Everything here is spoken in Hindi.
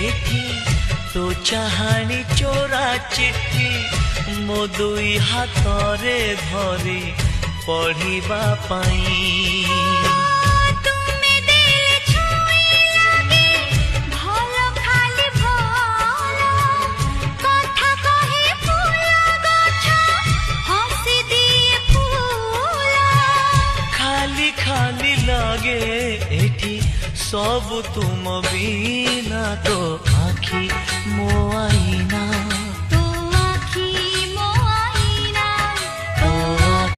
एठी तो चाहानी चोरा चिट्ठी मो दुई हाथरे धरी पढ़िबा पाई। खाली लागे एठी सब तुम बिना तो आखी मो आईना।